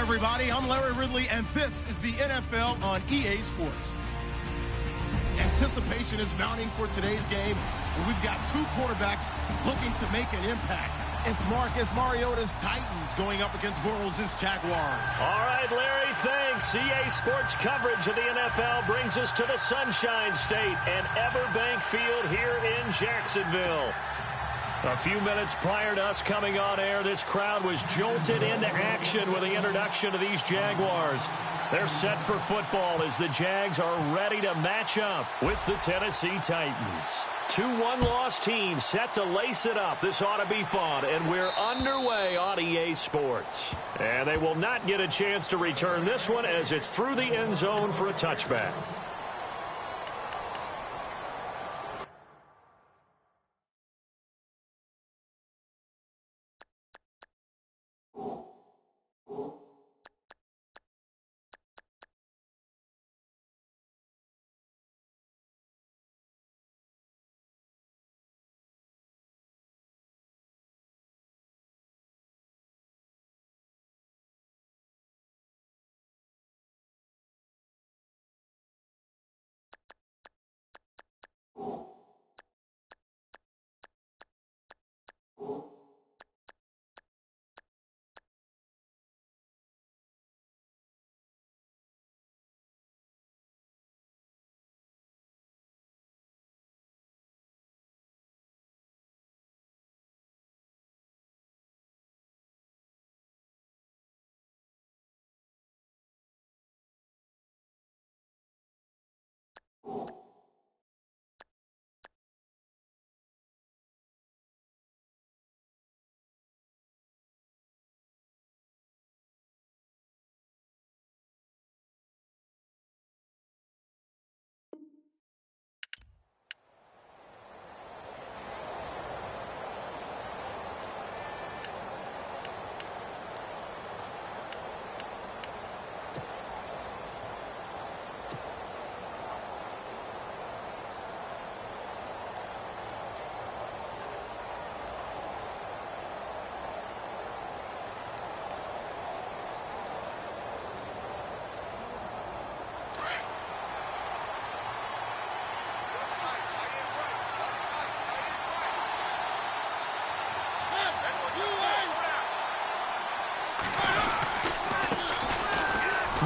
everybody. I'm Larry Ridley, and this is the NFL on EA Sports. Anticipation is mounting for today's game, and we've got two quarterbacks looking to make an impact. It's Marcus Mariota's Titans going up against Bortles' Jaguars. All right, Larry, thanks. EA Sports coverage of the NFL brings us to the Sunshine State and Everbank Field here in Jacksonville. A few minutes prior to us coming on air, this crowd was jolted into action with the introduction of these Jaguars. They're set for football as the Jags are ready to match up with the Tennessee Titans. Two one-loss teams set to lace it up. This ought to be fun, and we're underway on EA Sports. And they will not get a chance to return this one as it's through the end zone for a touchback.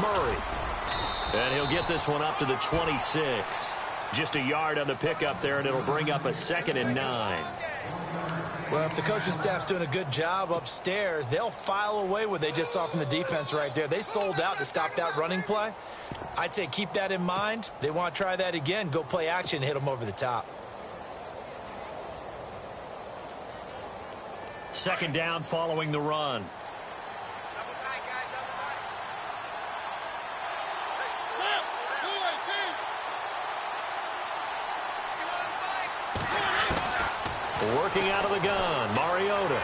Murray. And he'll get this one up to the 26. Just a yard on the pickup there, and it'll bring up a 2nd and 9. Well, if the coaching staff's doing a good job upstairs, they'll file away what they just saw from the defense right there. They sold out to stop that running play. I'd say keep that in mind. They want to try that again. Go play action and hit them over the top. 2nd down following the run. Working out of the gun, Mariota.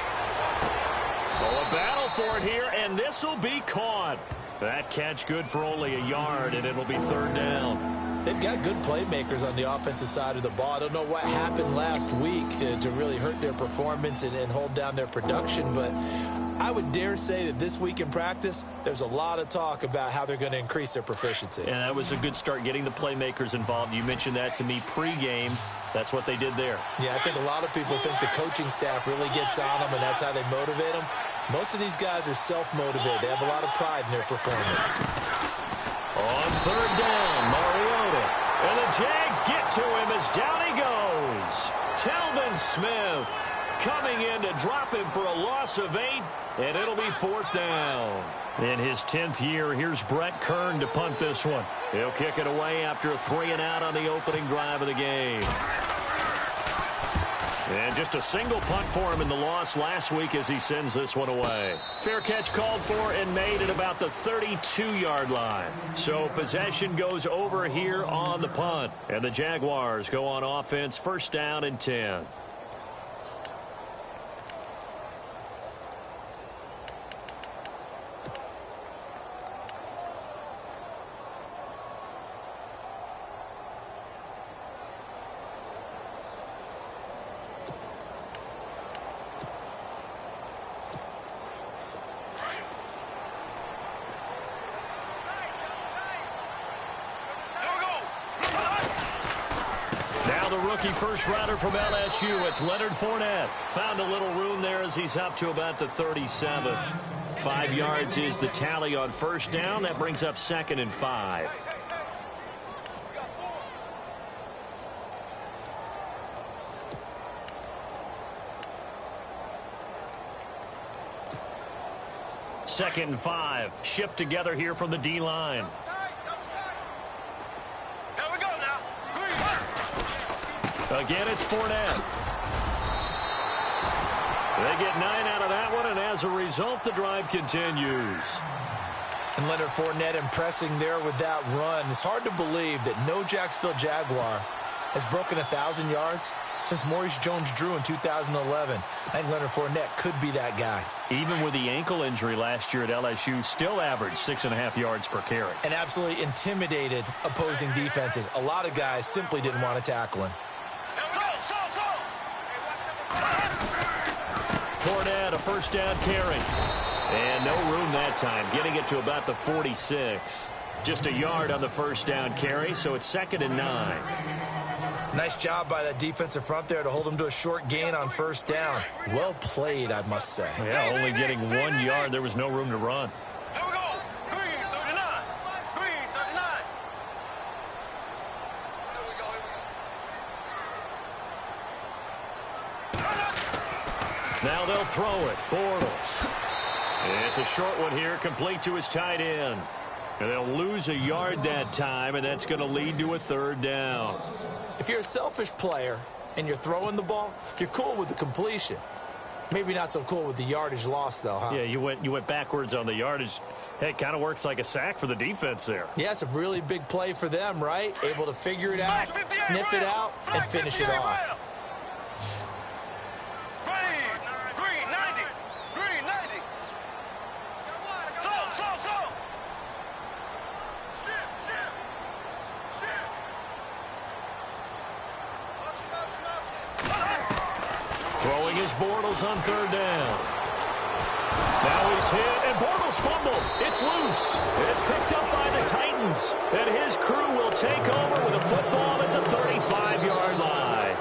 Oh, a battle for it here, and this will be caught. That catch good for only a yard, and it'll be 3rd down. They've got good playmakers on the offensive side of the ball. I don't know what happened last week to really hurt their performance and hold down their production, but I would dare say that this week in practice, there's a lot of talk about how they're going to increase their proficiency. And that was a good start, getting the playmakers involved. You mentioned that to me pregame. That's what they did there. Yeah, I think a lot of people think the coaching staff really gets on them, and that's how they motivate them. Most of these guys are self-motivated. They have a lot of pride in their performance. On 3rd down, Mariota. And the Jags get to him as down he goes. Telvin Smith coming in to drop him for a loss of 8, and it'll be 4th down. In his 10th year, here's Brett Kern to punt this one. He'll kick it away after a 3-and-out on the opening drive of the game. And just a single punt for him in the loss last week as he sends this one away. Fair catch called for and made at about the 32-yard line. So possession goes over here on the punt. And the Jaguars go on offense, 1st down and 10. Now the rookie first-rounder from LSU, it's Leonard Fournette. Found a little room there as he's up to about the 37. 5 yards is the tally on first down. That brings up 2nd and 5. Second and 5. Shift together here from the D-line. Here we go now. Again, it's Fournette. They get 9 out of that one, and as a result, the drive continues. And Leonard Fournette impressing there with that run. It's hard to believe that no Jacksonville Jaguar has broken 1,000 yards since Maurice Jones-Drew in 2011. I think Leonard Fournette could be that guy. Even with the ankle injury last year at LSU, still averaged 6.5 yards per carry. And absolutely intimidated opposing defenses. A lot of guys simply didn't want to tackle him. Fournette, a first down carry. And no room that time, getting it to about the 46. Just a yard on the first down carry, so it's 2nd and 9. Nice job by that defensive front there to hold him to a short gain on first down. Well played, I must say. Yeah, only getting 1 yard. There was no room to run. Here we go. 339. 339. Here we go. Now they'll throw it. Bortles. It's a short one here, complete to his tight end. And they'll lose a yard that time, and that's going to lead to a 3rd down. If you're a selfish player and you're throwing the ball, you're cool with the completion. Maybe not so cool with the yardage loss, though, huh? Yeah, you went backwards on the yardage. Hey, it kind of works like a sack for the defense there. Yeah, it's a really big play for them, right? Able to figure it out, sniff it out, and finish it off. Throwing his Bortles on 3rd down. Now he's hit, and Bortles fumbled. It's loose. It's picked up by the Titans. And his crew will take over with a football at the 35-yard line.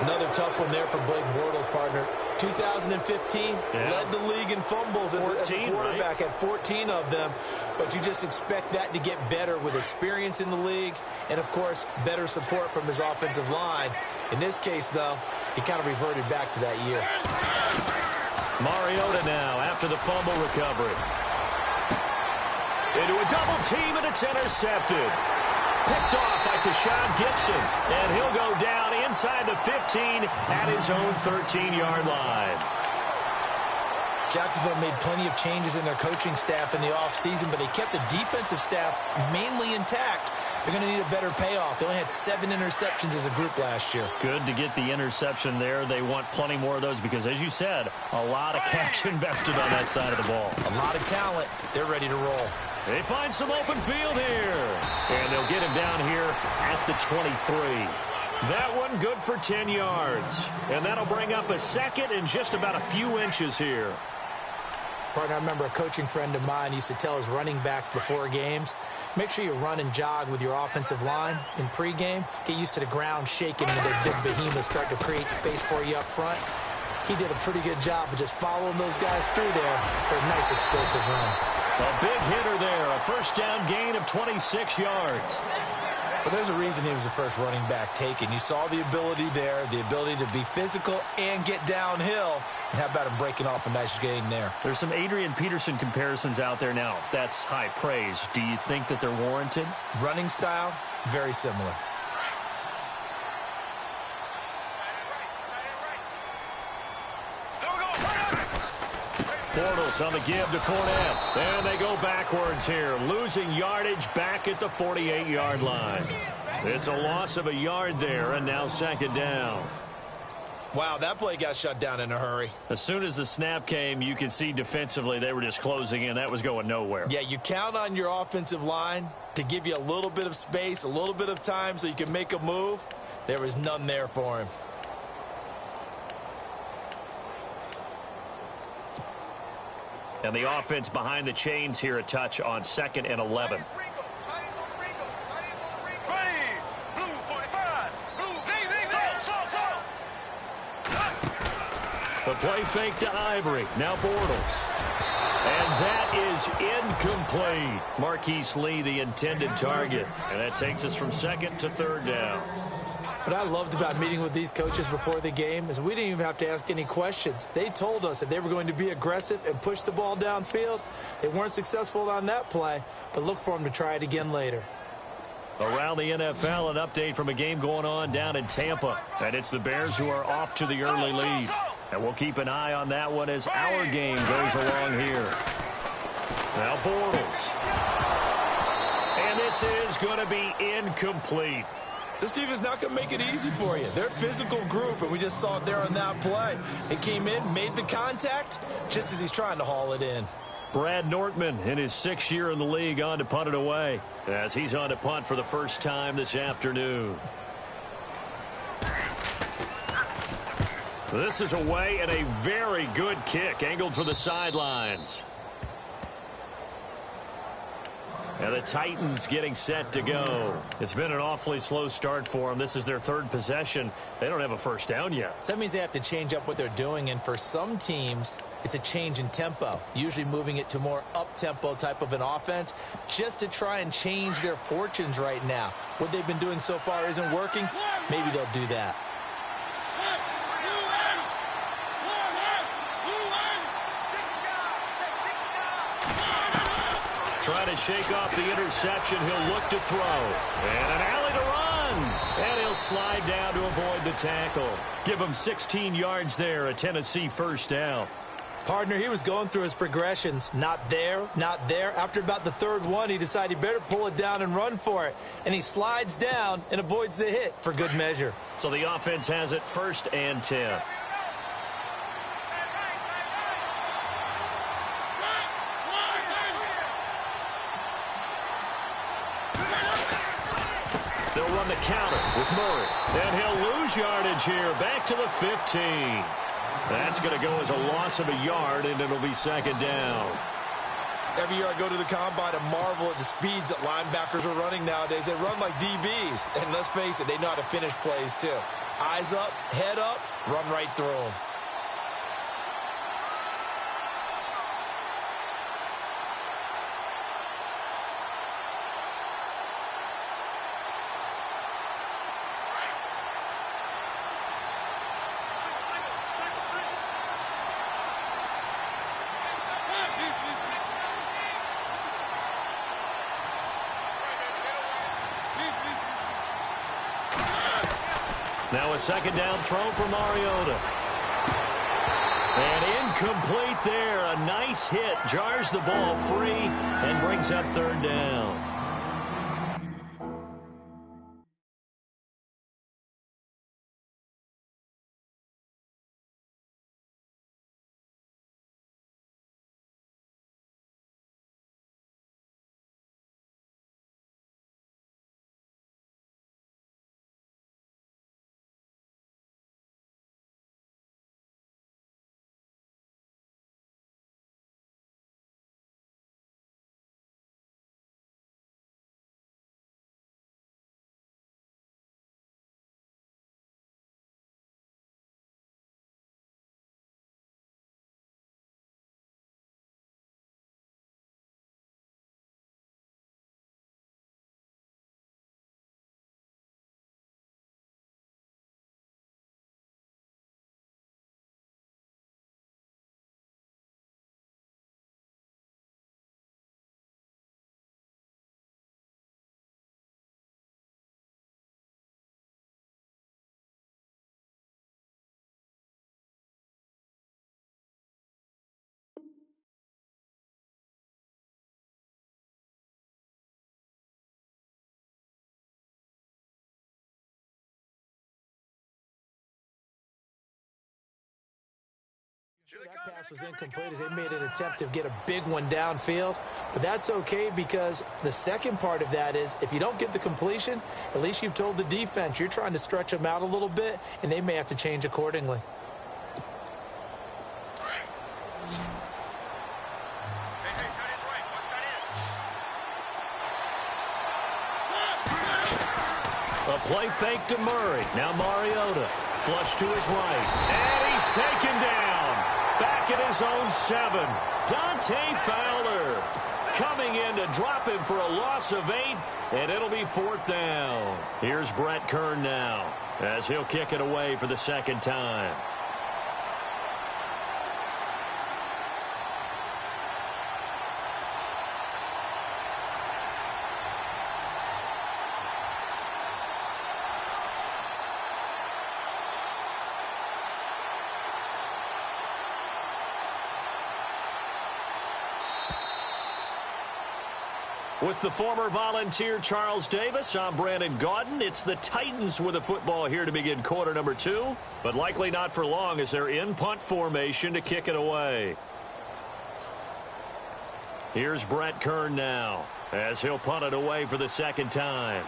Another tough one there for Blake Bortles, partner. 2015, led the league in fumbles 14, as a quarterback, right? Had 14 of them. But you just expect that to get better with experience in the league and, of course, better support from his offensive line. In this case, though, he kind of reverted back to that year. Mariota now after the fumble recovery. Into a double team, and it's intercepted. Picked off by Tashawn Gibson, and he'll go down inside the 15 at his own 13-yard line. Jacksonville made plenty of changes in their coaching staff in the offseason, but they kept the defensive staff mainly intact. They're going to need a better payoff. They only had 7 interceptions as a group last year. Good to get the interception there. They want plenty more of those because, as you said, a lot of cash invested on that side of the ball. A lot of talent. They're ready to roll. They find some open field here. And they'll get him down here at the 23. That one good for 10 yards. And that'll bring up a 2nd and just about a few inches here. Partner, I remember a coaching friend of mine used to tell his running backs before games, make sure you run and jog with your offensive line in pregame. Get used to the ground shaking when those big behemoths start to create space for you up front. He did a pretty good job of just following those guys through there for a nice explosive run. A big hitter there, a first down gain of 26 yards. Well, there's a reason he was the first running back taken. You saw the ability there, the ability to be physical and get downhill. And how about him breaking off a nice gain there? There's some Adrian Peterson comparisons out there now. That's high praise. Do you think that they're warranted? Running style, very similar. Bortles on the give to Fournette. And they go backwards here, losing yardage back at the 48-yard line. It's a loss of a yard there, and now 2nd down. Wow, that play got shut down in a hurry. As soon as the snap came, you could see defensively they were just closing in. That was going nowhere. Yeah, you count on your offensive line to give you a little bit of space, a little bit of time so you can make a move. There was none there for him. And the offense behind the chains here a touch on 2nd and 11. The play fake to Ivory. Now Bortles. And that is incomplete. Marquise Lee, the intended target. And that takes us from second to third down. What I loved about meeting with these coaches before the game is we didn't even have to ask any questions. They told us that they were going to be aggressive and push the ball downfield. They weren't successful on that play, but look for them to try it again later. Around the NFL, an update from a game going on down in Tampa. And it's the Bears who are off to the early lead. And we'll keep an eye on that one as our game goes along here. Now Bortles. And this is going to be incomplete. This team is not going to make it easy for you. They're a physical group, and we just saw it there on that play. They came in, made the contact, just as he's trying to haul it in. Brad Nortman in his 6th year in the league on to punt it away as he's on to punt for the first time this afternoon. This is away and a very good kick angled for the sidelines. And the Titans getting set to go. It's been an awfully slow start for them. This is their 3rd possession. They don't have a first down yet. So that means they have to change up what they're doing, and for some teams, it's a change in tempo, usually moving it to more up-tempo type of an offense just to try and change their fortunes right now. What they've been doing so far isn't working. Maybe they'll do that. Trying to shake off the interception. He'll look to throw. And an alley to run. And he'll slide down to avoid the tackle. Give him 16 yards there, a Tennessee first down. Partner, he was going through his progressions. Not there, not there. After about the 3rd one, he decided he better pull it down and run for it. And he slides down and avoids the hit for good measure. So the offense has it 1st and 10. They'll run the counter with Murray. And he'll lose yardage here. Back to the 15. That's going to go as a loss of a yard, and it'll be 2nd down. Every year I go to the combine and marvel at the speeds that linebackers are running nowadays. They run like DBs. And let's face it, they know how to finish plays too. Eyes up, head up, run right through them. Now a 2nd down throw for Mariota. And incomplete there. A nice hit. Jars the ball free and brings up 3rd down. That pass was incomplete as they made an attempt to get a big one downfield. But that's okay because the second part of that is if you don't get the completion, at least you've told the defense you're trying to stretch them out a little bit, and they may have to change accordingly. A play fake to Murray. Now Mariota. Flush to his right. And he's taken down. back at his own 7. Dante Fowler coming in to drop him for a loss of 8, and it'll be 4th down. Here's Brett Kern now as he'll kick it away for the second time. With the former Volunteer Charles Davis, I'm Brandon Gaudin. It's the Titans with the football here to begin quarter number 2, but likely not for long as they're in punt formation to kick it away. Here's Brett Kern now as he'll punt it away for the second time.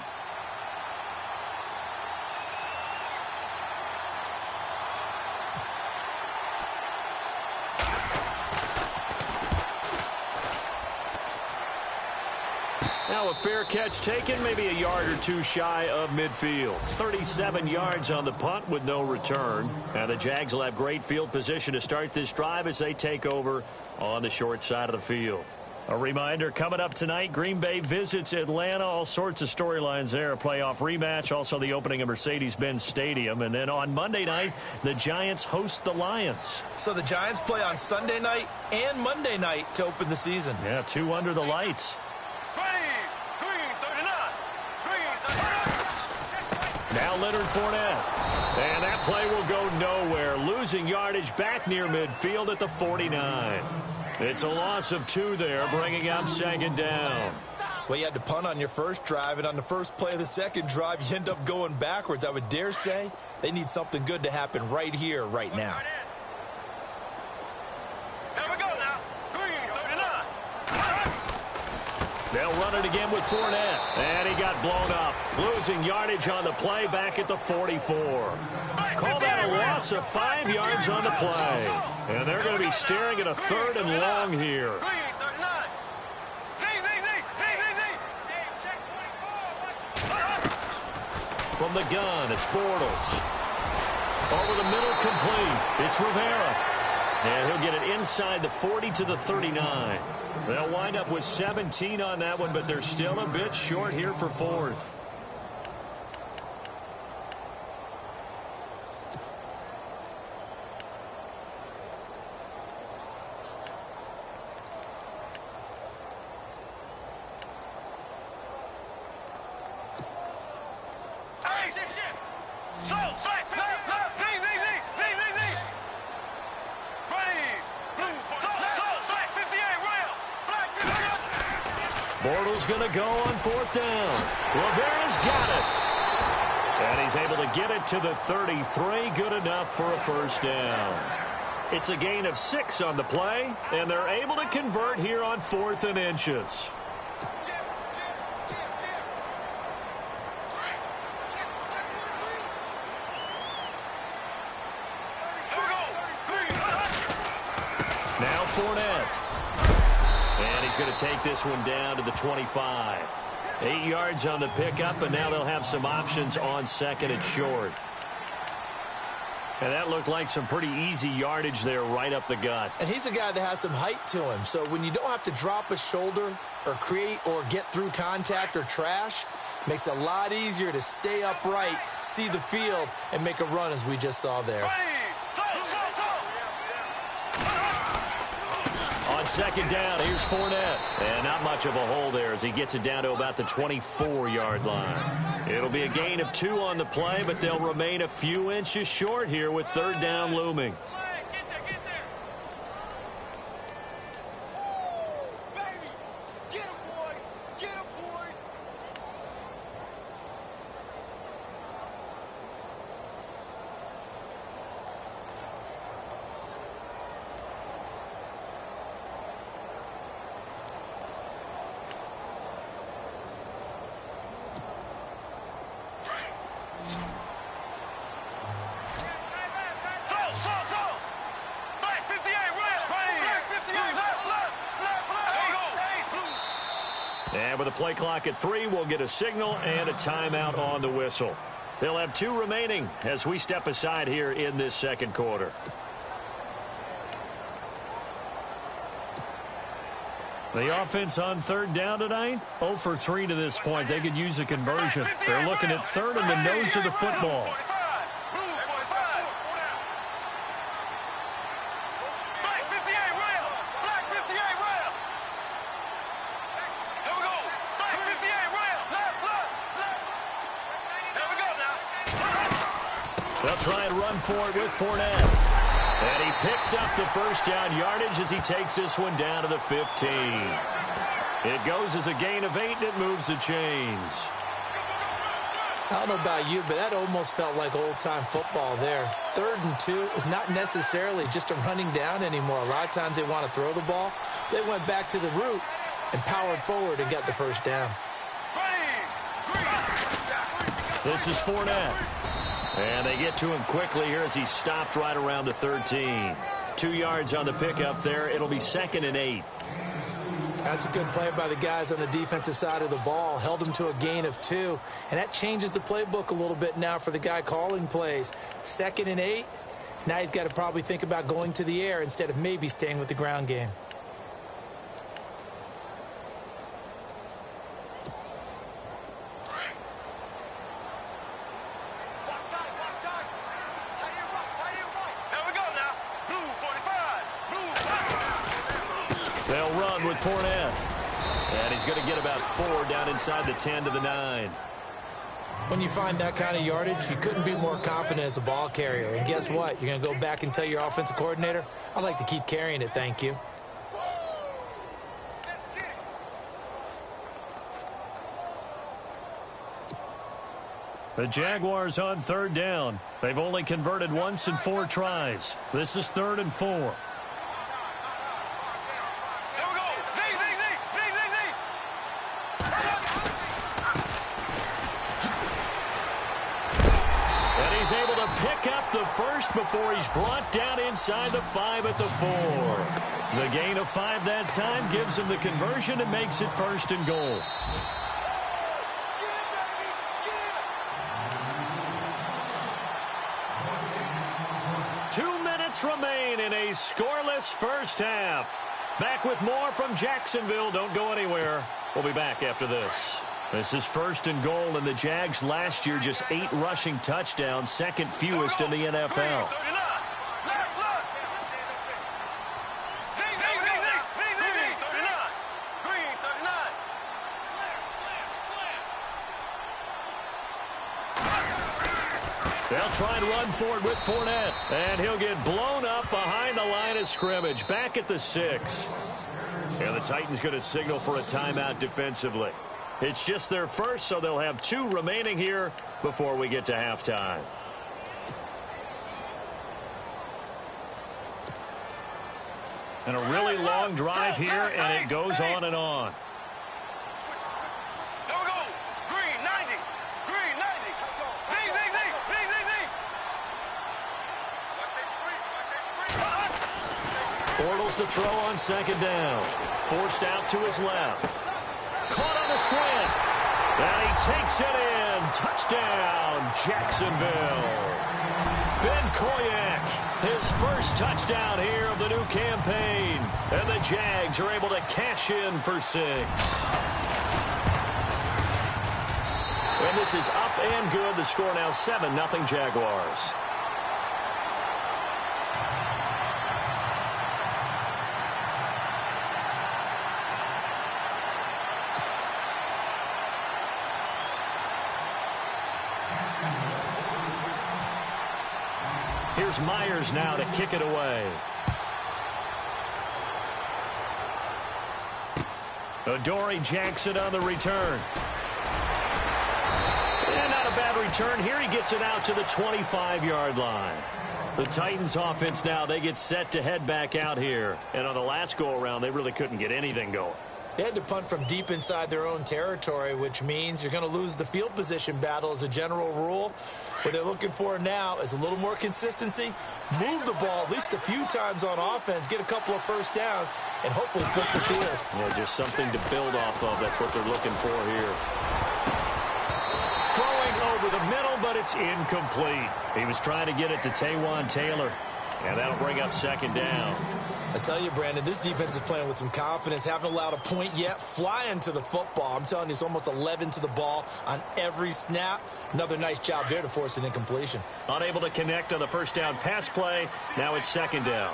Now a fair catch taken, maybe a yard or 2 shy of midfield. 37 yards on the punt with no return. And the Jags will have great field position to start this drive as they take over on the short side of the field. A reminder, coming up tonight, Green Bay visits Atlanta. All sorts of storylines there. A playoff rematch, also the opening of Mercedes-Benz Stadium. And then on Monday night, the Giants host the Lions. So the Giants play on Sunday night and Monday night to open the season. Yeah, 2 under the lights. Now Leonard Fournette. And that play will go nowhere. Losing yardage back near midfield at the 49. It's a loss of 2 there, bringing up 2nd down. Well, you had to punt on your first drive, and on the first play of the second drive, you end up going backwards. I would dare say they need something good to happen right here, right now. There we go now. Green 39. They'll run it again with Fournette. And he got blown up. Losing yardage on the play back at the 44. Call that a loss of 5 yards on the play. And they're going to be staring at a 3rd and long here. From the gun, it's Bortles. Over the middle, complete. It's Rivera. And he'll get it inside the 40 to the 39. They'll wind up with 17 on that one, but they're still a bit short here for 4th. Bortles going to go on 4th down. Rivera's got it. And he's able to get it to the 33. Good enough for a 1st down. It's a gain of 6 on the play, and they're able to convert here on 4th and inches. Now Fournette. And he's going to take this one down to the 25. 8 yards on the pickup, and now they'll have some options on 2nd and short. And that looked like some pretty easy yardage there right up the gut. And he's a guy that has some height to him. So when you don't have to drop a shoulder or create or get through contact or trash, makes it a lot easier to stay upright, see the field, and make a run as we just saw there. On 2nd down, here's Fournette. And not much of a hole there as he gets it down to about the 24-yard line. It'll be a gain of 2 on the play, but they'll remain a few inches short here with 3rd down looming. And with a play clock at 3, we'll get a signal and a timeout on the whistle. They'll have 2 remaining as we step aside here in this 2nd quarter. The offense on third down tonight, 0 for 3 to this point. They could use a conversion. They're looking at third and the nose of the football. They'll try and run for it with Fournette. And he picks up the first down yardage as he takes this one down to the 15. It goes as a gain of 8, and it moves the chains. I don't know about you, but that almost felt like old-time football there. 3rd and 2 is not necessarily just a running down anymore. A lot of times they want to throw the ball. They went back to the roots and powered forward and got the first down. This is Fournette. And they get to him quickly here as he stopped right around the 13. 2 yards on the pickup there. It'll be 2nd and 8. That's a good play by the guys on the defensive side of the ball. Held him to a gain of 2. And that changes the playbook a little bit now for the guy calling plays. 2nd and 8. Now he's got to probably think about going to the air instead of maybe staying with the ground game. They'll run with Fournette. And he's going to get about 4 down inside the 10 to the 9. When you find that kind of yardage, you couldn't be more confident as a ball carrier. And guess what? You're going to go back and tell your offensive coordinator, I'd like to keep carrying it, thank you. The Jaguars on third down. They've only converted once in 4 tries. This is 3rd and 4. He's able to pick up the first before he's brought down inside the 5 at the 4. The gain of 5 that time gives him the conversion and makes it 1st and goal. Remain in a scoreless first half. Back with more from Jacksonville. Don't go anywhere. We'll be back after this. This is 1st and goal, and the Jags last year just 8 rushing touchdowns, 2nd fewest in the NFL. They'll try and run for it with Fournette. And he'll get blown up behind the line of scrimmage. Back at the 6. And the Titans going to signal for a timeout defensively. It's just their first, so they'll have 2 remaining here before we get to halftime. And a really long drive here, and it goes on and on. Bortles to throw on 2nd down. Forced out to his left. Caught on the slant. And he takes it in. Touchdown, Jacksonville. Ben Koyak, his first touchdown here of the new campaign. And the Jags are able to cash in for 6. And this is up and good. The score now 7-0 Jaguars. Here's Myers now to kick it away. Adoree Jackson on the return. And not a bad return. Here he gets it out to the 25-yard line. The Titans offense now, they get set to head back out here. And on the last go-around, they really couldn't get anything going. They had to punt from deep inside their own territory, which means you're going to lose the field position battle as a general rule. What they're looking for now is a little more consistency, move the ball at least a few times on offense, get a couple of first downs, and hopefully flip the field. Yeah, just something to build off of. That's what they're looking for here. Throwing over the middle, but it's incomplete. He was trying to get it to Taywan Taylor. And that'll bring up second down. I tell you, Brandon, this defense is playing with some confidence. Haven't allowed a point yet. Flying to the football. I'm telling you, it's almost 11 to the ball on every snap. Another nice job there to force an incompletion. Unable to connect on the first down pass play. Now it's second down.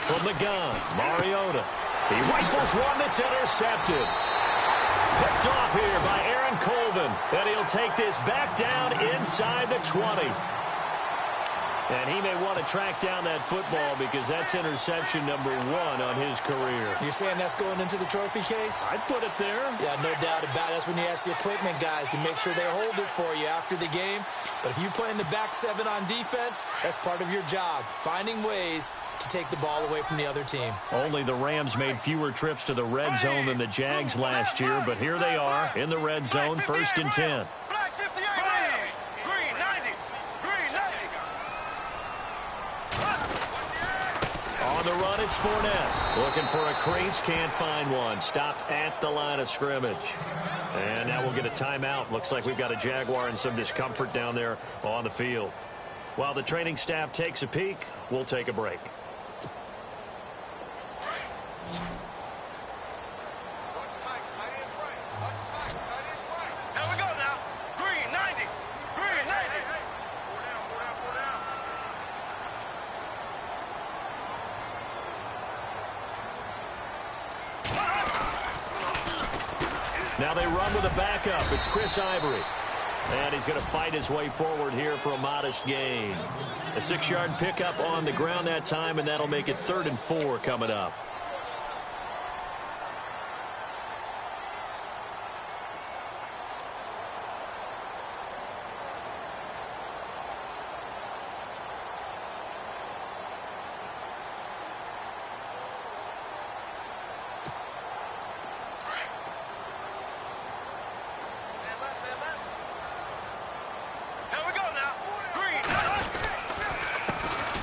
From the gun, Mariota. He rifles one that's intercepted. Picked off here by Aaron Colvin. And he'll take this back down inside the 20. And he may want to track down that football because that's interception number 1 on his career. You're saying that's going into the trophy case? I'd put it there. Yeah, no doubt about it. That's when you ask the equipment guys to make sure they hold it for you after the game. But if you play in the back 7 on defense, that's part of your job, finding ways to take the ball away from the other team. Only the Rams made fewer trips to the red zone than the Jags last year, but here they are in the red zone, 1st and 10. Black 58, green 90, green 90. On the run, it's Fournette. Looking for a crease, can't find one. Stopped at the line of scrimmage. And now we'll get a timeout. Looks like we've got a Jaguar in some discomfort down there on the field. While the training staff takes a peek, we'll take a break. Here we go now. Green 90, green 90. Now they run with a backup. It's Chris Ivory. And he's going to fight his way forward here for a modest gain. A 6-yard pickup on the ground that time, and that'll make it 3rd and 4 coming up.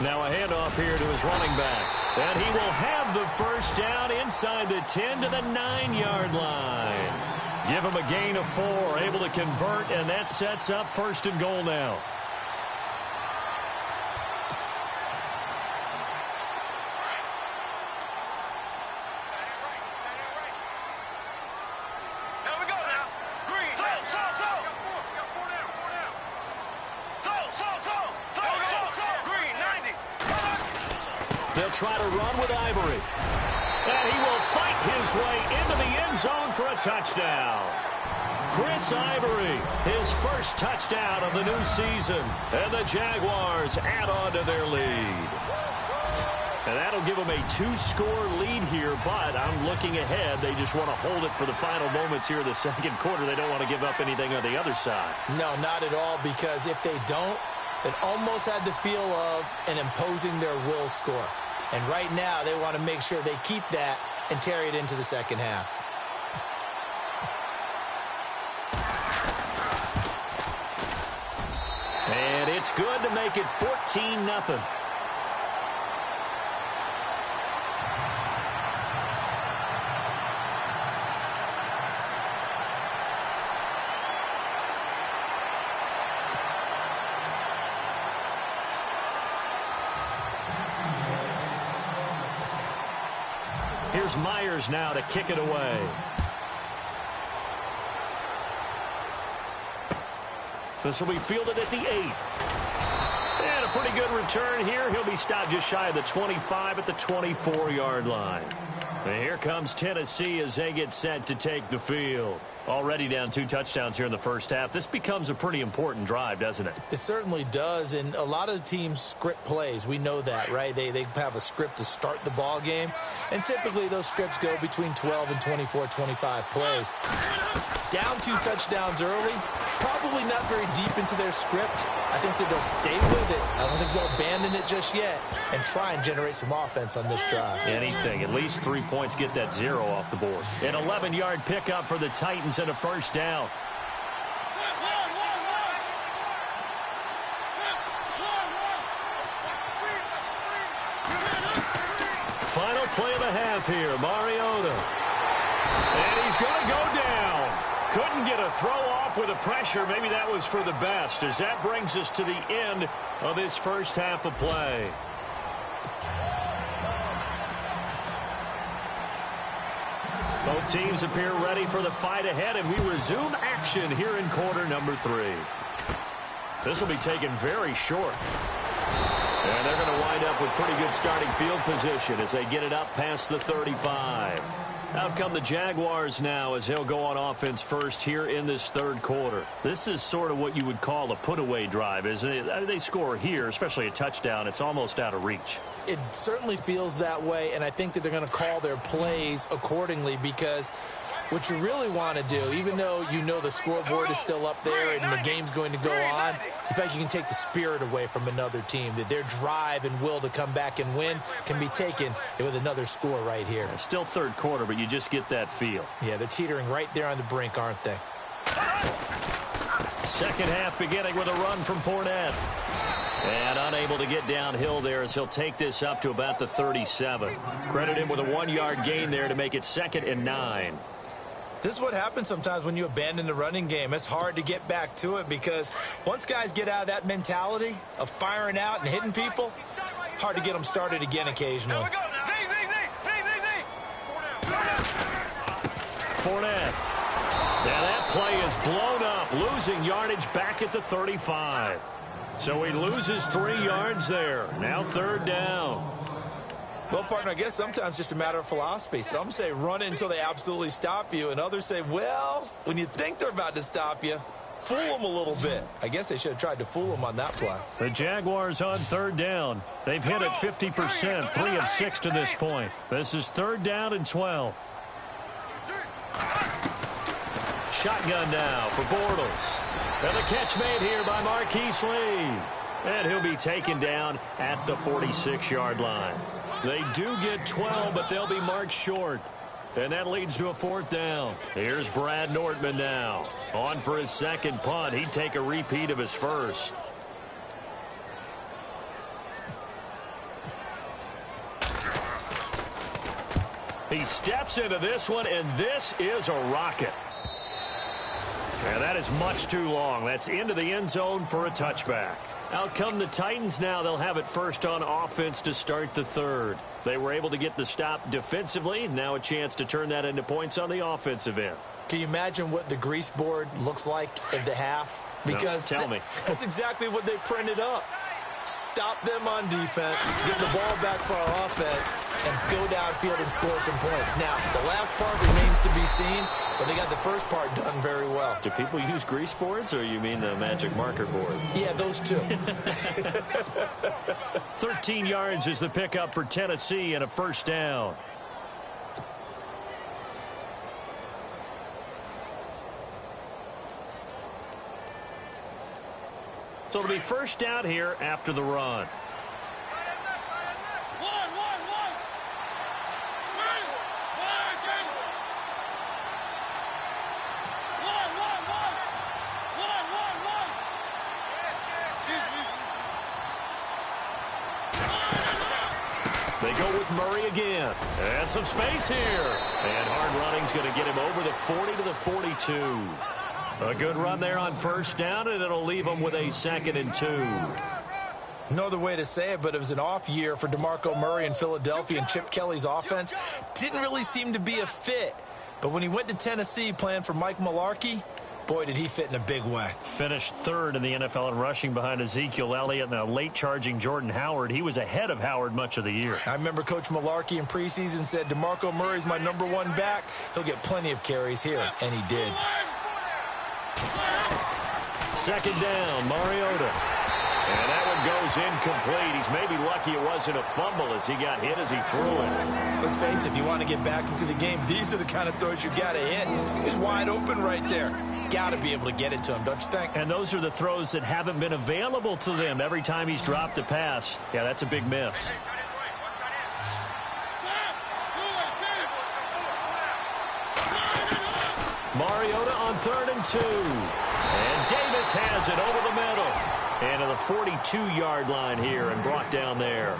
Now a handoff here to his running back. And he will have the first down inside the 10 to the 9-yard line. Give him a gain of 4, able to convert, and that sets up 1st and goal now. They'll try to run with Ivory. And he will fight his way into the end zone for a touchdown. Chris Ivory, his first touchdown of the new season. And the Jaguars add on to their lead. And that'll give them a 2-score lead here, but I'm looking ahead. They just want to hold it for the final moments here in the second quarter. They don't want to give up anything on the other side. No, not at all, because if they don't, it almost had the feel of an imposing their will score. And right now, they want to make sure they keep that and carry it into the second half. And it's good to make it 14-0. Here's Myers now to kick it away. This will be fielded at the 8. And a pretty good return here. He'll be stopped just shy of the 25 at the 24-yard line. And here comes Tennessee as they get set to take the field. Already down 2 touchdowns here in the first half. This becomes a pretty important drive, doesn't it? It certainly does, and a lot of teams script plays. We know that, right? They have a script to start the ball game, and typically those scripts go between 12 and 24, 25 plays. Down 2 touchdowns early, probably not very deep into their script. I think that they'll stay with it. I don't think they'll abandon it just yet and try and generate some offense on this drive. Anything. At least 3 points, get that 0 off the board. An 11-yard pickup for the Titans and a first down. Final play of the half here, Mariota. And he's going to go down. Couldn't get a throw off with the pressure. Maybe that was for the best, as that brings us to the end of this first half of play. Both teams appear ready for the fight ahead, and we resume action here in quarter number 3. This will be taken very short. And they're going to wind up with pretty good starting field position as they get it up past the 35. Out come the Jaguars now as they'll go on offense first here in this third quarter. This is sort of what you would call a put-away drive, isn't it? They score here, especially a touchdown. It's almost out of reach. It certainly feels that way, and I think that they're going to call their plays accordingly, because what you really want to do, even though you know the scoreboard is still up there and the game's going to go on, in fact, you can take the spirit away from another team, that their drive and will to come back and win can be taken with another score right here. It's still third quarter, but you just get that feel. Yeah, they're teetering right there on the brink, aren't they? Second half beginning with a run from Fournette. And unable to get downhill there as he'll take this up to about the 37. Credit him with a 1-yard gain there to make it 2nd and 9. This is what happens sometimes when you abandon the running game. It's hard to get back to it, because once guys get out of that mentality of firing out and hitting people, hard to get them started again occasionally. Fournette. Now that play is blown up, losing yardage back at the 35. So he loses 3 yards there. Now 3rd down. Well, partner, I guess sometimes it's just a matter of philosophy. Some say run it until they absolutely stop you, and others say, well, when you think they're about to stop you, fool them a little bit. I guess they should have tried to fool them on that play. The Jaguars on 3rd down. They've hit it 50%, 3 of 6 to this point. This is 3rd down and 12. Shotgun now for Bortles. And the catch made here by Marquise Lee. And he'll be taken down at the 46-yard line. They do get 12, but they'll be marked short. And that leads to a 4th down. Here's Brad Nortman now. On for his 2nd punt. He'd take a repeat of his first. He steps into this one, and this is a rocket. And that is much too long. That's into the end zone for a touchback. Out come the Titans now. They'll have it first on offense to start the 3rd. They were able to get the stop defensively. Now a chance to turn that into points on the offensive end. Can you imagine what the grease board looks like at the half? Because no, tell me. That's exactly what they printed up. Stop them on defense, get the ball back for our offense, and go downfield and score some points. Now, the last part remains to be seen, but they got the first part done very well. Do people use grease boards, or you mean the magic marker boards? Yeah, those two. 13 yards is the pickup for Tennessee and a 1st down. So it'll be 1st down here after the run. They go with Murray again. And some space here. And hard running's going to get him over the 40 to the 42. A good run there on 1st down, and it'll leave them with a 2nd and 2. No other way to say it, but it was an off year for DeMarco Murray in Philadelphia, and Chip Kelly's offense didn't really seem to be a fit. But when he went to Tennessee playing for Mike Mularkey, boy, did he fit in a big way. Finished 3rd in the NFL in rushing behind Ezekiel Elliott and a late-charging Jordan Howard. He was ahead of Howard much of the year. I remember Coach Mularkey in preseason said, DeMarco Murray's my #1 back. He'll get plenty of carries here, and he did. 2nd down, Mariota. And that one goes incomplete. He's maybe lucky it wasn't a fumble as he got hit as he threw it. Let's face it, if you want to get back into the game, these are the kind of throws you got to hit. He's wide open right there. Got to be able to get it to him, don't you think? And those are the throws that haven't been available to them every time he's dropped a pass. Yeah, that's a big miss. Mariota on 3rd and 2. And Davis has it over the middle. And to the 42-yard line here and brought down there.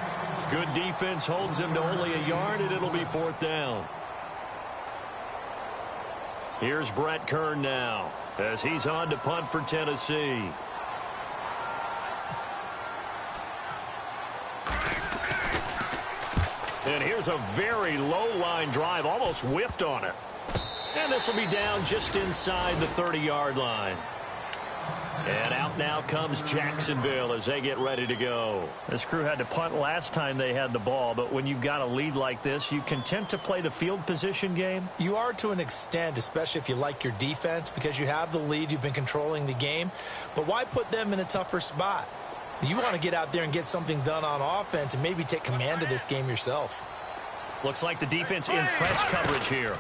Good defense holds him to only a yard, and it'll be 4th down. Here's Brett Kern now. as he's on to punt for Tennessee. And here's a very low line drive, almost whiffed on it. And this will be down just inside the 30-yard line. And out now comes Jacksonville as they get ready to go. This crew had to punt last time they had the ball, but when you've got a lead like this, you content to play the field position game? You are to an extent, especially if you like your defense, because you have the lead, you've been controlling the game. But why put them in a tougher spot? You want to get out there and get something done on offense and maybe take command of this game yourself. Looks like the defense in press coverage here.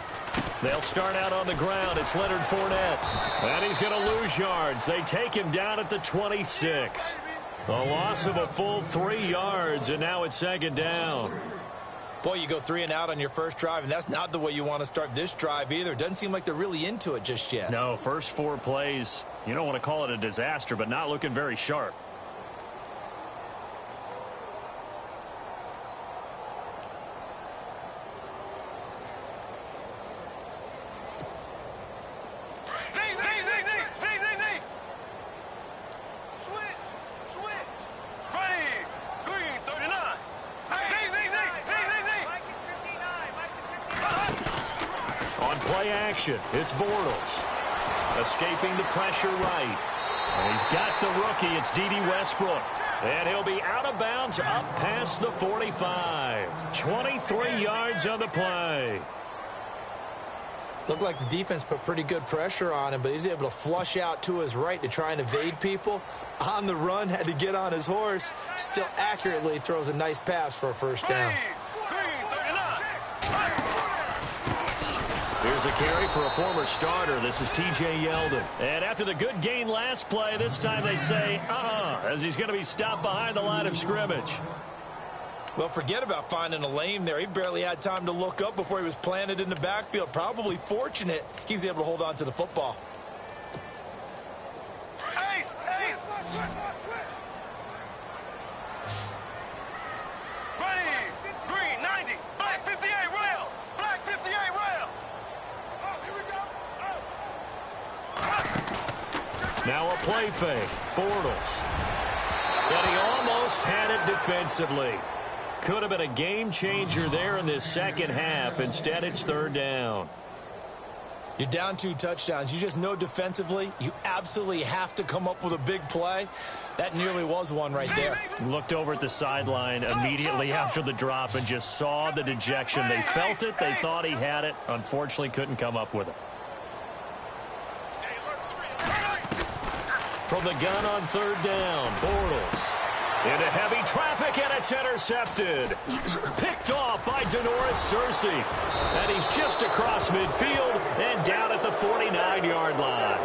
They'll start out on the ground. It's Leonard Fournette. And he's going to lose yards. They take him down at the 26. A loss of a full 3 yards, and now it's second down. Boy, you go 3 and out on your first drive, and that's not the way you want to start this drive either. It doesn't seem like they're really into it just yet. No, first 4 plays, you don't want to call it a disaster, but not looking very sharp. It's Bortles escaping the pressure right. And he's got the rookie. It's D.D. Westbrook. And he'll be out of bounds up past the 45. 23 yards on the play. Looked like the defense put pretty good pressure on him, but he's able to flush out to his right to try and evade people. On the run, had to get on his horse. Still accurately throws a nice pass for a first down. Here's a carry for a former starter. This is T.J. Yeldon. And after the good gain last play, this time they say, as he's going to be stopped behind the line of scrimmage. Well, forget about finding a lane there. He barely had time to look up before he was planted in the backfield. Probably fortunate he was able to hold on to the football. Now a play fake. Bortles. And he almost had it defensively. Could have been a game changer there in this second half. Instead, it's third down. You're down 2 touchdowns. You just know defensively you absolutely have to come up with a big play. That nearly was one right there. Looked over at the sideline immediately after the drop and just saw the dejection. They felt it. They thought he had it. Unfortunately, couldn't come up with it. From the gun on third down, Bortles. Into heavy traffic, and it's intercepted. Picked off by Denoris Searcy. And he's just across midfield and down at the 49-yard line.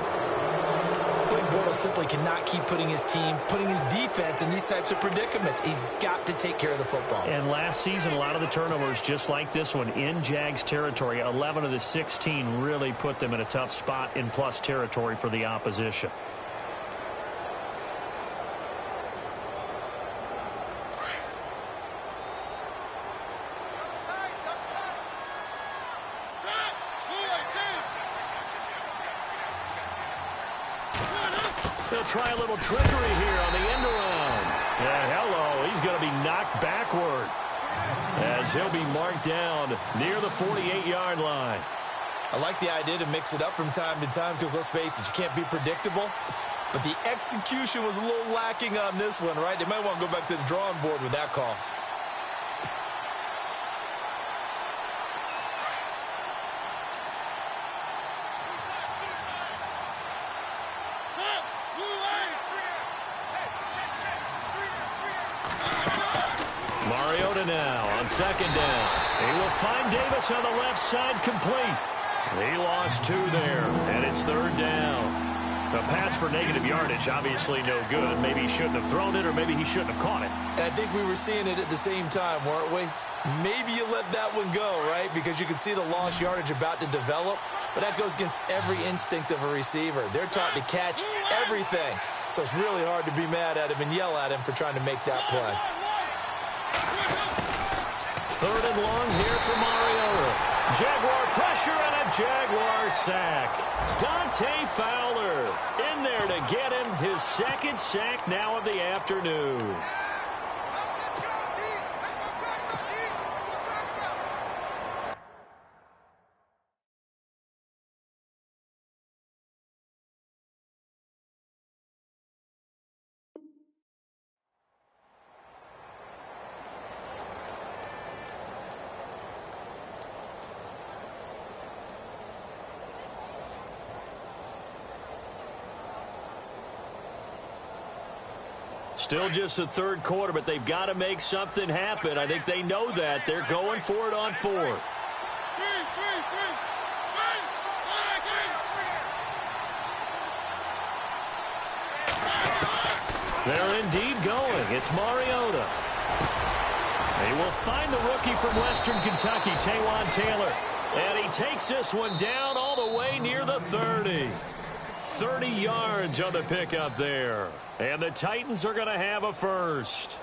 Blake Bortles simply cannot keep putting his team, putting his defense in these types of predicaments. He's got to take care of the football. And last season, a lot of the turnovers, just like this one, in Jags territory, 11 of the 16 really put them in a tough spot in plus territory for the opposition. They'll try a little trickery here on the end around. And hello, he's going to be knocked backward as he'll be marked down near the 48-yard line. I like the idea to mix it up from time to time because, let's face it, you can't be predictable. But the execution was a little lacking on this one, right? They might want to go back to the drawing board with that call. Now on second down. He will find Davis on the left side complete. He lost 2 there, and it's third down. A pass for negative yardage, obviously no good. Maybe he shouldn't have thrown it, or maybe he shouldn't have caught it. And I think we were seeing it at the same time, weren't we? Maybe you let that one go, right? Because you can see the lost yardage about to develop. But that goes against every instinct of a receiver. They're taught to catch everything. So it's really hard to be mad at him and yell at him for trying to make that play. Third and long here for Mariota. Jaguar pressure and a Jaguar sack. Dante Fowler in there to get him his second sack now of the afternoon. Still just the third quarter, but they've got to make something happen. I think they know that. They're going for it on fourth. They're indeed going. It's Mariota. They will find the rookie from Western Kentucky, Taywan Taylor. And he takes this one down all the way near the 30. 30 yards on the pickup there. And the Titans are going to have a first.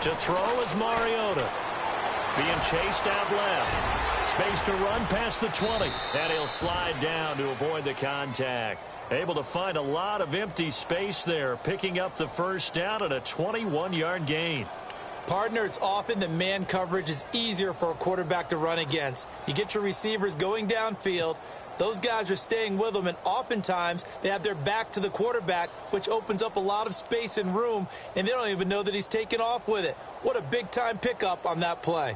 To throw is Mariota. Being chased out left. Space to run past the 20. And he'll slide down to avoid the contact. Able to find a lot of empty space there. Picking up the first down at a 21-yard gain. Partner, it's often that man coverage is easier for a quarterback to run against. You get your receivers going downfield. Those guys are staying with them, and oftentimes they have their back to the quarterback, which opens up a lot of space and room, and they don't even know that he's taken off with it. What a big-time pickup on that play.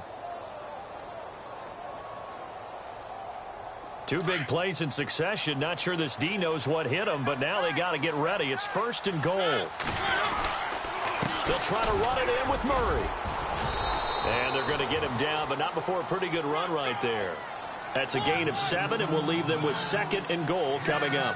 Two big plays in succession. Not sure this D knows what hit him, but now they got to get ready. It's first and goal. They'll try to run it in with Murray. And they're going to get him down, but not before a pretty good run right there. That's a gain of 7, and we'll leave them with second and goal coming up.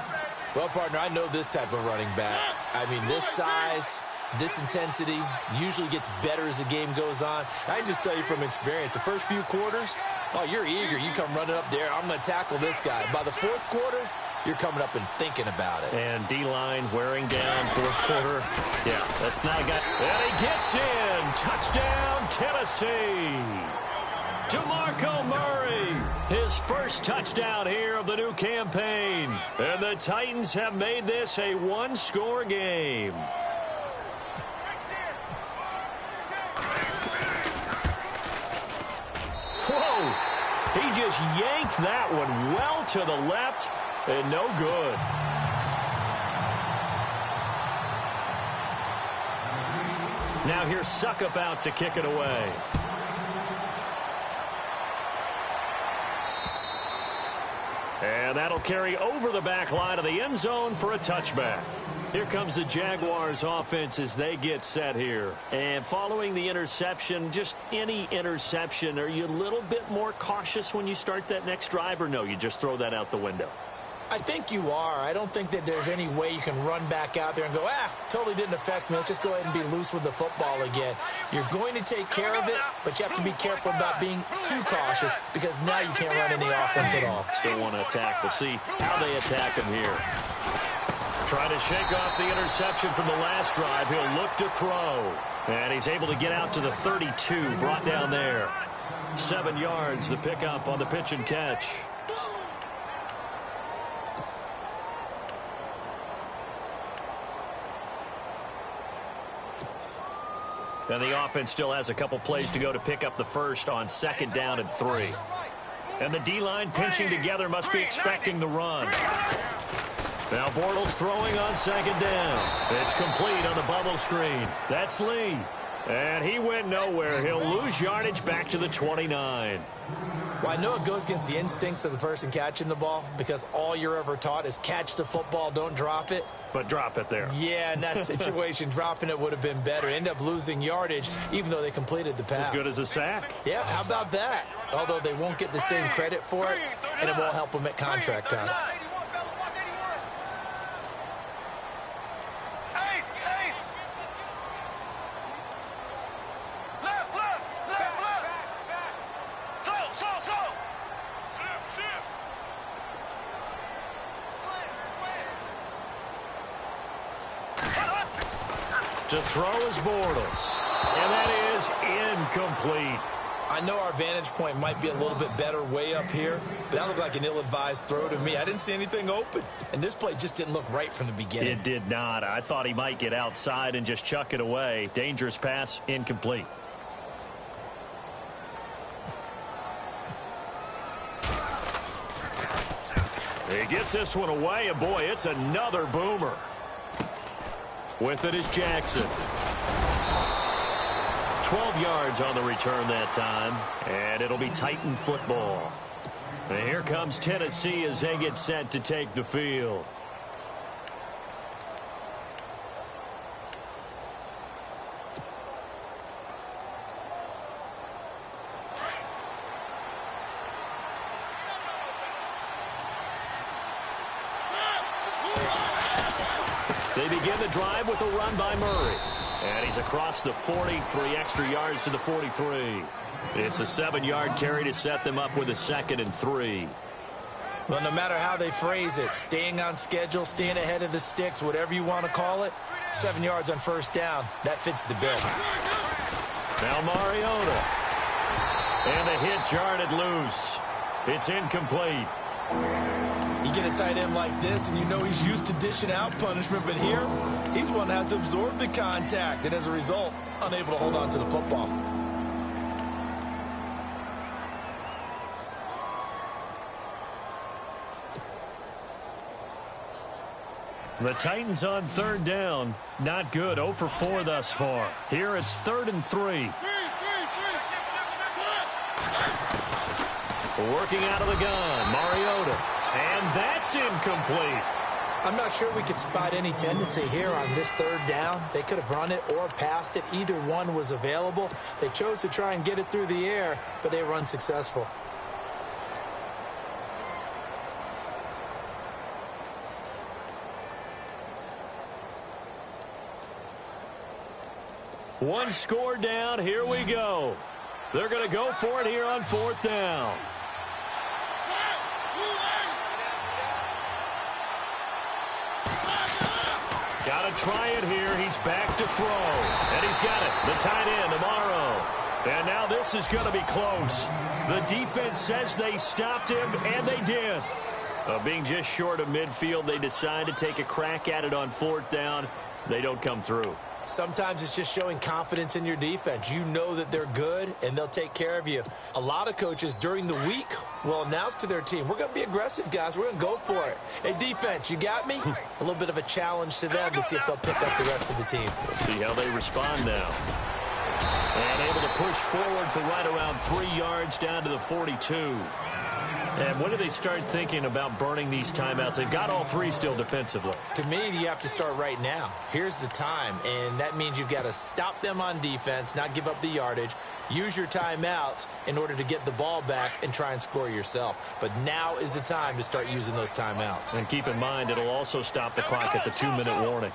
Well, partner, I know this type of running back. I mean, this size, this intensity usually gets better as the game goes on. I can just tell you from experience, the first few quarters, oh, you're eager. You come running up there, I'm going to tackle this guy. By the fourth quarter, you're coming up and thinking about it. And D-line wearing down fourth quarter. Yeah, that's not a guy. And he gets in. Touchdown, Tennessee. DeMarco Murray, his first touchdown here of the new campaign. And the Titans have made this a one-score game. Whoa, he just yanked that one well to the left and no good. Now here's Suckup out to kick it away. And that'll carry over the back line of the end zone for a touchback. Here comes the Jaguars offense as they get set here. And following the interception, just any interception, are you a little bit more cautious when you start that next drive, or no, you just throw that out the window? I think you are. I don't think that there's any way you can run back out there and go, totally didn't affect me. Let's just go ahead and be loose with the football again. You're going to take care of it, but you have to be careful about being too cautious because now you can't run any offense at all. Still want to attack. We'll see how they attack him here. Trying to shake off the interception from the last drive. He'll look to throw. And he's able to get out to the 32, brought down there. 7 yards, the pickup on the pitch and catch. And the offense still has a couple plays to go to pick up the first on 2nd down and 3. And the D-line pinching together must be expecting the run. Now Bortles throwing on 2nd down. It's complete on the bubble screen. That's Lee. And he went nowhere. He'll lose yardage back to the 29. Well, I know it goes against the instincts of the person catching the ball because all you're ever taught is catch the football, don't drop it. But drop it there. Yeah, in that situation, dropping it would have been better. End up losing yardage, even though they completed the pass. As good as a sack. Yeah, how about that? Although they won't get the same credit for it, and it won't help them at contract time. To throw is Bortles. And that is incomplete. I know our vantage point might be a little bit better way up here, but that looked like an ill-advised throw to me. I didn't see anything open, and this play just didn't look right from the beginning. It did not. I thought he might get outside and just chuck it away. Dangerous pass, incomplete. He gets this one away, and boy, it's another boomer. With it is Jackson. 12 yards on the return that time, and it'll be Titan football. And here comes Tennessee as they get set to take the field. They begin the drive with a run by Murray. And he's across the 40, 3 extra yards to the 43. It's a 7-yard carry to set them up with a 2nd and 3. Well, no matter how they phrase it, staying on schedule, staying ahead of the sticks, whatever you want to call it, 7 yards on first down, that fits the bill. Now Mariota. And the hit jarred it loose. It's incomplete. You get a tight end like this, and you know he's used to dishing out punishment, but here, he's one that has to absorb the contact, and as a result, unable to hold on to the football. The Titans on 3rd down. Not good. 0 for 4 thus far. Here it's 3rd and 3. Working out of the gun, Mariota. And that's incomplete. I'm not sure we could spot any tendency here on this 3rd down. They could have run it or passed it. Either one was available. They chose to try and get it through the air, but they were unsuccessful. One score down. Here we go. They're going to go for it here on 4th down. Got to try it here. He's back to throw. And he's got it. The tight end, Amaro. And now this is going to be close. The defense says they stopped him, and they did. Being just short of midfield, they decide to take a crack at it on 4th down. They don't come through. Sometimes it's just showing confidence in your defense. You know that they're good, and they'll take care of you. A lot of coaches during the week will announce to their team, we're going to be aggressive, guys. We're going to go for it. Hey, defense, you got me? A little bit of a challenge to them to see if they'll pick up the rest of the team. We'll see how they respond now. And able to push forward for right around 3 yards down to the 42. And when do they start thinking about burning these timeouts? They've got all 3 still defensively. To me, you have to start right now. Here's the time, and that means you've got to stop them on defense, not give up the yardage, use your timeouts in order to get the ball back and try and score yourself. But now is the time to start using those timeouts. And keep in mind, it'll also stop the clock at the 2-minute warning.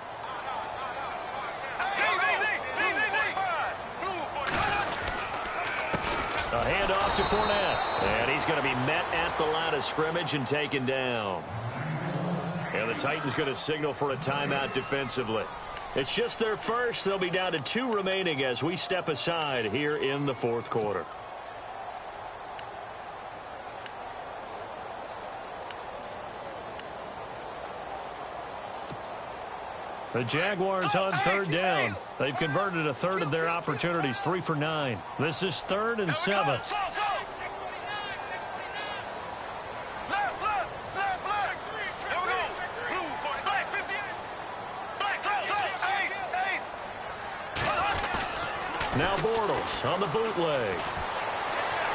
A handoff to Fournette. And he's going to be met at the line of scrimmage and taken down. And the Titans going to signal for a timeout defensively. It's just their first. They'll be down to 2 remaining as we step aside here in the 4th quarter. The Jaguars on 3rd down. They've converted a 1/3 of their opportunities, 3 for 9. This is 3rd and 7. Now Bortles on the bootleg.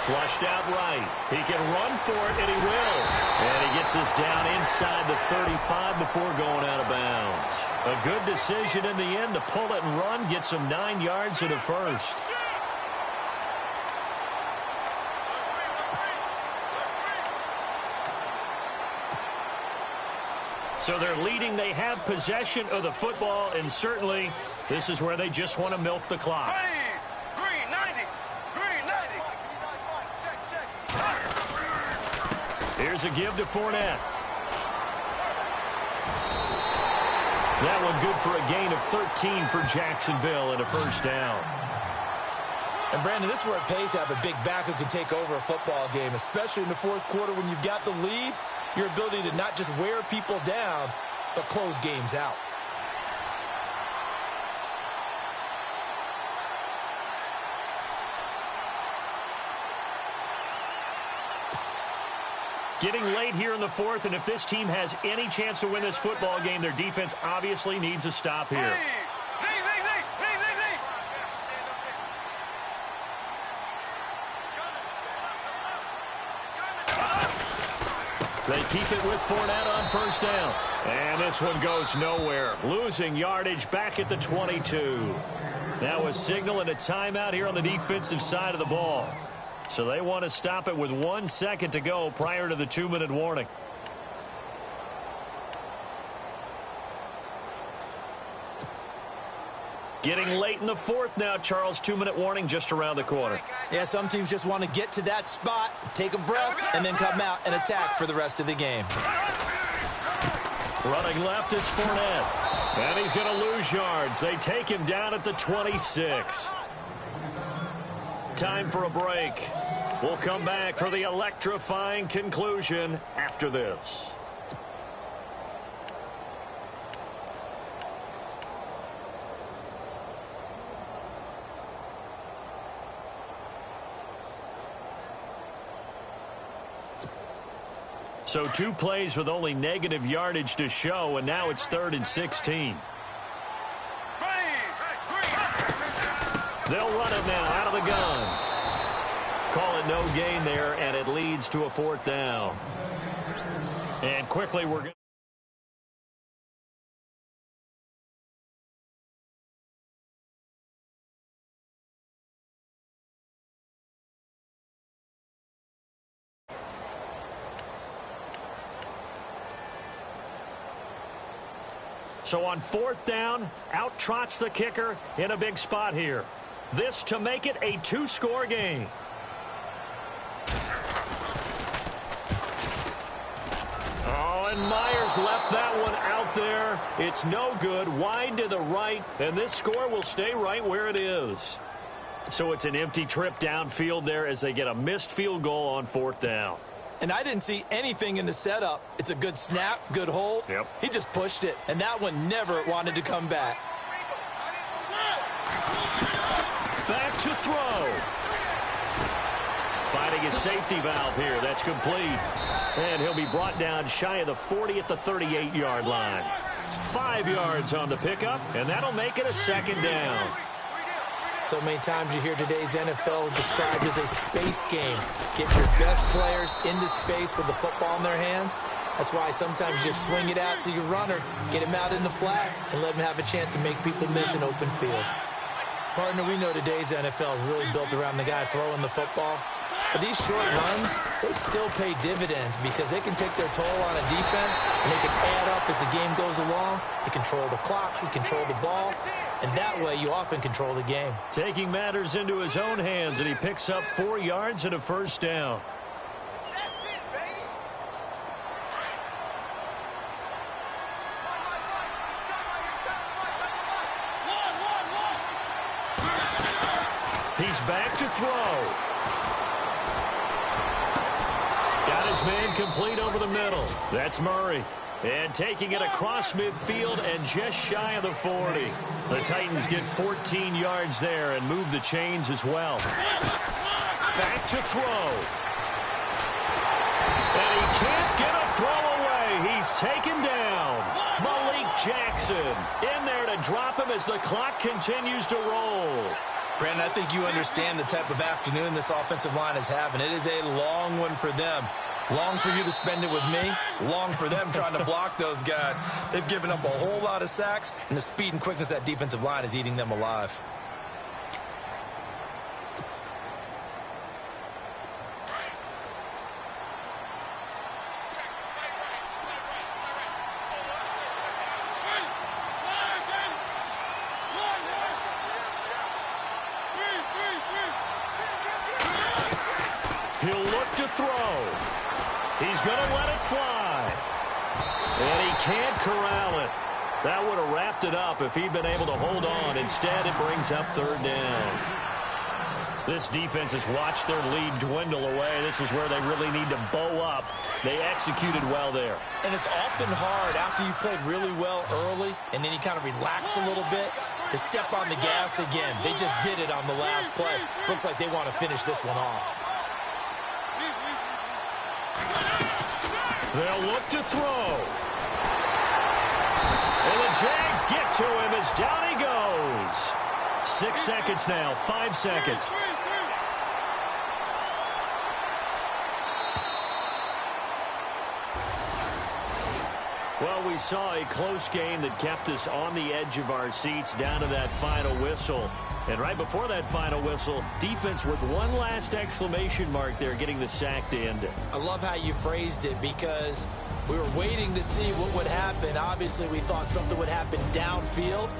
Flushed out right. He can run for it, and he will. And he gets this down inside the 35 before going out of bounds. A good decision in the end to pull it and run, gets him 9 yards in the first. So they're leading. They have possession of the football, and certainly this is where they just want to milk the clock. Here's a give to Fournette. That one good for a gain of 13 for Jacksonville and a first down. And, Brandon, this is where it pays to have a big back who can take over a football game, especially in the fourth quarter when you've got the lead, your ability to not just wear people down, but close games out. Getting late here in the fourth, and if this team has any chance to win this football game, their defense obviously needs a stop here. They keep it with Fournette on first down. And this one goes nowhere. Losing yardage back at the 22. Now a signal and a timeout here on the defensive side of the ball. So they want to stop it with 1 second to go prior to the 2-minute warning. Getting late in the fourth now, Charles. 2-minute warning just around the corner. Yeah, some teams just want to get to that spot, take a breath, and then come out and attack for the rest of the game. Running left, it's Fournette. And he's going to lose yards. They take him down at the 26. Time for a break. We'll come back for the electrifying conclusion after this. So 2 plays with only negative yardage to show, and now it's 3rd and 16. They'll run it now out of the gun. Call it no gain there, and it leads to a 4th down. And quickly we're going. So on 4th down, out trots the kicker in a big spot here. This to make it a 2-score game. Oh, and Myers left that one out there. It's no good. Wide to the right, and this score will stay right where it is. So it's an empty trip downfield there as they get a missed field goal on 4th down. And I didn't see anything in the setup. It's a good snap, good hold. Yep. He just pushed it, and that one never wanted to come back. Back to throw. Finding his safety valve here. That's complete. And he'll be brought down shy of the 40 at the 38-yard line. 5 yards on the pickup, and that'll make it a 2nd down. So many times you hear today's NFL described as a space game. Get your best players into space with the football in their hands. That's why sometimes you just swing it out to your runner, get him out in the flat, and let him have a chance to make people miss an open field. Partner, we know today's NFL is really built around the guy throwing the football. But these short runs, they still pay dividends because they can take their toll on a defense, and they can add up as the game goes along. You control the clock, you control the ball, and that way you often control the game. Taking matters into his own hands, and he picks up 4 yards and a 1st down. He's back to throw. Got his man complete over the middle. That's Murray. And taking it across midfield and just shy of the 40. The Titans get 14 yards there and move the chains as well. Back to throw. And he can't get a throw away. He's taken down. Malik Jackson in there to drop him as the clock continues to roll. Brandon, I think you understand the type of afternoon this offensive line is having. It is a long one for them. Long for you to spend it with me. Long for them trying to block those guys. They've given up a whole lot of sacks, and the speed and quickness of that defensive line is eating them alive. He'll look to throw. He's going to let it fly. And he can't corral it. That would have wrapped it up if he'd been able to hold on. Instead, it brings up third down. This defense has watched their lead dwindle away. This is where they really need to bow up. They executed well there. And it's often hard after you've played really well early and then you kind of relax a little bit to step on the gas again. They just did it on the last play. Looks like they want to finish this one off. They'll look to throw. And the Jags get to him as down he goes. 6 seconds now, 5 seconds. Well, we saw a close game that kept us on the edge of our seats down to that final whistle. And right before that final whistle, defense with one last exclamation mark there, getting the sack to end it. I love how you phrased it because we were waiting to see what would happen. Obviously, we thought something would happen downfield.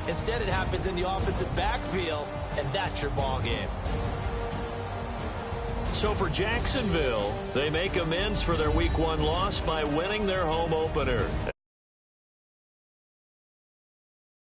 Instead, it happens in the offensive backfield, and that's your ball game. So for Jacksonville, they make amends for their Week 1 loss by winning their home opener.